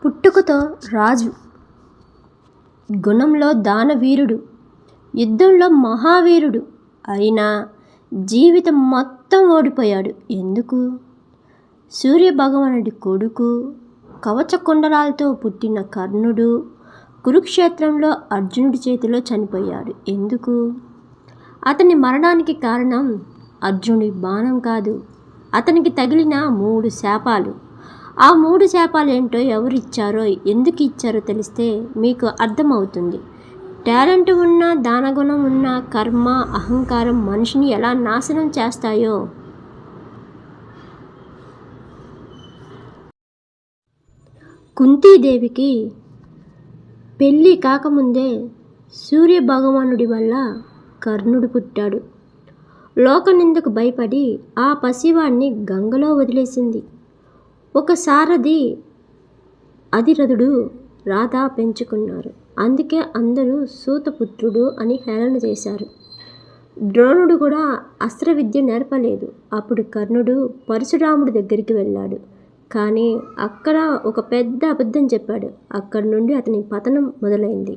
పుట్టుకతో రాజు, గుణంలో దానవీరుడు, యుద్ధంలో మహావీరుడు అయినా జీవితం మొత్తం ఓడిపోయాడు. ఎందుకు? సూర్యభగవానుడి కొడుకు, కవచ కుండలాలతో పుట్టిన కర్ణుడు కురుక్షేత్రంలో అర్జునుడి చేతిలో చనిపోయాడు. ఎందుకు? అతని మరణానికి కారణం అర్జునుడి బాణం కాదు, అతనికి తగిలిన 3 శాపాలు. ఆ 3 శాపాలు ఏంటో, ఎవరు ఇచ్చారో, ఎందుకు ఇచ్చారో తెలిస్తే మీకు అర్థమవుతుంది. టాలెంట్ ఉన్న, దానగుణం ఉన్న, కర్మ అహంకారం మనిషిని ఎలా నాశనం చేస్తాయో. కుంతీదేవికి పెళ్ళి కాకముందే సూర్యభగవానుడి వల్ల కర్ణుడు పుట్టాడు. లోకనిందకు భయపడి ఆ పసివాణ్ణి గంగలో వదిలేసింది. ఒక సారథి అధిరథుడు రాధ పెంచుకున్నారు. అందుకే అందరూ సూతపుత్రుడు అని హేళన చేశారు. ద్రోణుడు కూడా అస్త్ర విద్య నేర్పలేదు. అప్పుడు కర్ణుడు పరశురాముడి దగ్గరికి వెళ్ళాడు. కానీ అక్కడ ఒక పెద్ద అబద్ధం చెప్పాడు. అక్కడి నుండి అతని పతనం మొదలైంది.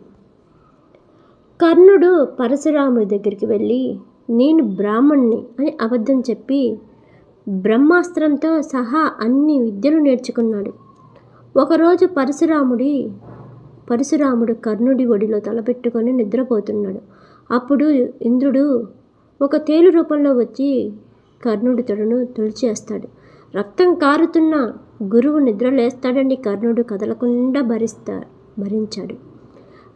కర్ణుడు పరశురాముడి దగ్గరికి వెళ్ళి, నేను బ్రాహ్మణ్ణి అని అబద్ధం చెప్పి బ్రహ్మాస్త్రంతో సహా అన్ని విద్యలు నేర్చుకున్నాడు. ఒకరోజు పరశురాముడు కర్ణుడి ఒడిలో తలపెట్టుకొని నిద్రపోతున్నాడు. అప్పుడు ఇంద్రుడు ఒక తేలు రూపంలో వచ్చి కర్ణుడి తొడను తొలిచేస్తాడు. రక్తం కారుతున్న గురువు నిద్రలేస్తాడని కర్ణుడు కదలకుండా భరించాడు.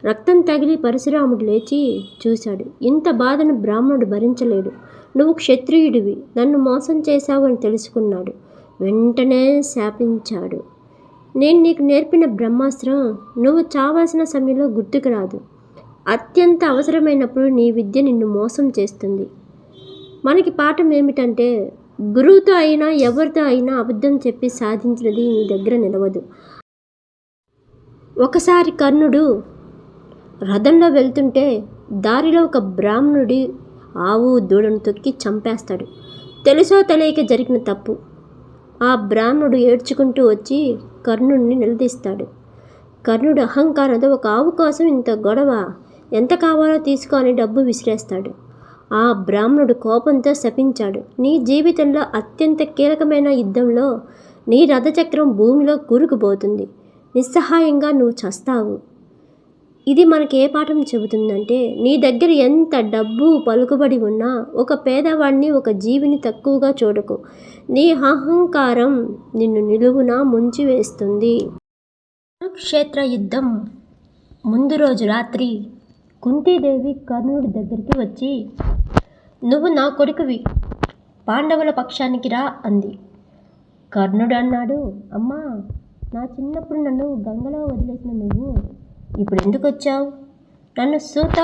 రక్తం తగిలి పరశురాముడు లేచి చూశాడు. ఇంత బాధను బ్రాహ్మణుడు భరించలేడు. నువ్వు క్షత్రియుడివి, నన్ను మోసం చేశావు అని తెలుసుకున్నాడు. వెంటనే శాపించాడు. నేను నీకు నేర్పిన బ్రహ్మాస్త్రం నువ్వు చావాల్సిన సమయంలో గుర్తుకు రాదు. అత్యంత అవసరమైనప్పుడు నీ విద్య నిన్ను మోసం చేస్తుంది. మనకి పాఠం ఏమిటంటే, గురువుతో అయినా ఎవరితో అయినా అబద్ధం చెప్పి సాధించినది నీ దగ్గర నిలవదు. ఒకసారి కర్ణుడు రథంలో వెళ్తుంటే దారిలో ఒక బ్రాహ్మణుడి ఆవు దూడను తొక్కి చంపేస్తాడు. తెలుసో తెలియక జరిగిన తప్పు. ఆ బ్రాహ్మణుడు ఏడ్చుకుంటూ వచ్చి కర్ణుడిని నిలదీస్తాడు. కర్ణుడు అహంకారంతో, ఒక ఆవు కోసం ఇంత గొడవ, ఎంత కావాలో తీసుకో అని డబ్బు విసిరేస్తాడు. ఆ బ్రాహ్మణుడు కోపంతో శపించాడు. నీ జీవితంలో అత్యంత కీలకమైన యుద్ధంలో నీ రథచక్రం భూమిలో కూరుకుపోతుంది. నిస్సహాయంగా నువ్వు చస్తావు. ఇది మనకి ఏ పాఠం చెబుతుందంటే, నీ దగ్గర ఎంత డబ్బు పలుకుబడి ఉన్నా ఒక పేదవాడిని, ఒక జీవిని తక్కువగా చూడకు. నీ అహంకారం నిన్ను నిలువునా ముంచివేస్తుంది. కురుక్షేత్ర యుద్ధం ముందు రోజు రాత్రి కుంతీదేవి కర్ణుడి దగ్గరికి వచ్చి, నువ్వు నా కొడుకువి, పాండవుల పక్షానికి రా అంది. కర్ణుడు అన్నాడు, అమ్మా, నా చిన్నప్పుడు నన్ను గంగలో వదిలేసిన నువ్వు ఇప్పుడు ఎందుకు వచ్చావు? నన్ను సూత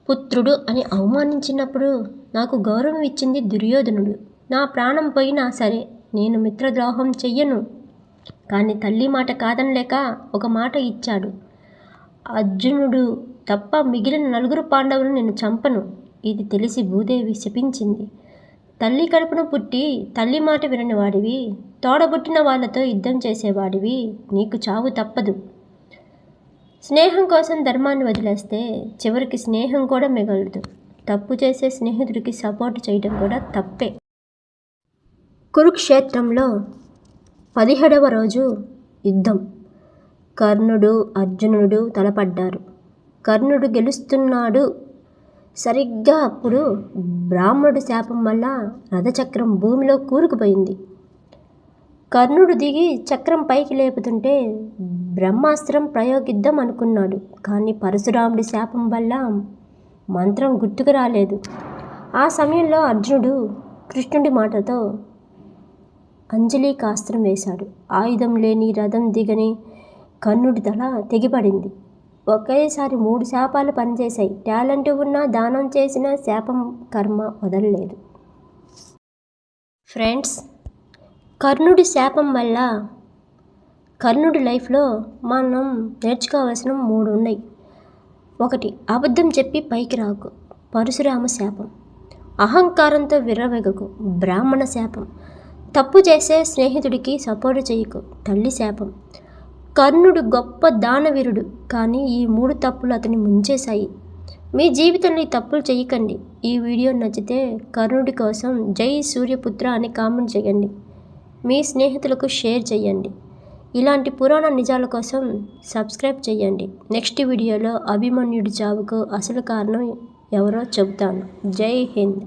పుత్రుడు అని అవమానించినప్పుడు నాకు గౌరవం ఇచ్చింది దుర్యోధనుడు. నా ప్రాణం పోయినా సరే నేను మిత్రద్రోహం చెయ్యను. కానీ తల్లి మాట కాదనలేక ఒక మాట ఇచ్చాడు. అర్జునుడు తప్ప మిగిలిన 4 పాండవులు నేను చంపను. ఇది తెలిసి భూదేవి శపించింది. తల్లి కడుపున పుట్టి తల్లి మాట వినని వాడివి, తోడబుట్టిన వాళ్ళతో యుద్ధం చేసేవాడివి, నీకు చావు తప్పదు. స్నేహం కోసం ధర్మాన్ని వదిలేస్తే చివరికి స్నేహం కూడా మిగలదు. తప్పు చేసే స్నేహితుడికి సపోర్ట్ చేయడం కూడా తప్పే. కురుక్షేత్రంలో 17వ రోజు యుద్ధం. కర్ణుడు, అర్జునుడు తలపడ్డారు. కర్ణుడు గెలుస్తున్నాడు. సరిగ్గా అప్పుడు బ్రాహ్మణుడి శాపం వల్ల రథచక్రం భూమిలో కూరుకుపోయింది. కర్ణుడు దిగి చక్రం పైకి లేపుతుంటే బ్రహ్మాస్త్రం ప్రయోగిద్దాం అనుకున్నాడు. కానీ పరశురాముడి శాపం వల్ల మంత్రం గుర్తుకు రాలేదు. ఆ సమయంలో అర్జునుడు కృష్ణుడి మాటతో అంజలికాస్త్రం వేశాడు. ఆయుధం లేని రథం దిగని కర్ణుడి తల తెగిపడింది. ఒకేసారి 3 శాపాలు పనిచేశాయి. టాలెంట్ ఉన్నా, దానం చేసిన శాపం కర్మ వదలలేదు. ఫ్రెండ్స్, కర్ణుడి శాపం వల్ల కర్ణుడి లైఫ్లో మనం నేర్చుకోవాల్సిన 3 ఉన్నాయి. 1, అబద్ధం చెప్పి పైకి రాకు, పరశురామ శాపం. అహంకారంతో విర్రవెగకు, బ్రాహ్మణ శాపం. తప్పు చేసే స్నేహితుడికి సపోర్ట్ చేయకు, తల్లి శాపం. కర్ణుడు గొప్ప దానవీరుడు, కానీ ఈ 3 తప్పులు అతన్ని ముంచేశాయి. మీ జీవితంలో ఈ తప్పులు చేయకండి. ఈ వీడియో నచ్చితే కర్ణుడి కోసం జై సూర్యపుత్ర అని కామెంట్ చేయండి. మీ స్నేహితులకు షేర్ చేయండి. ఇలాంటి పురాణ నిజాల కోసం సబ్స్క్రైబ్ చేయండి. నెక్స్ట్ వీడియోలో అభిమన్యుడి చావుకు అసలు కారణం ఎవరో చెబుతాను. జై హింద్.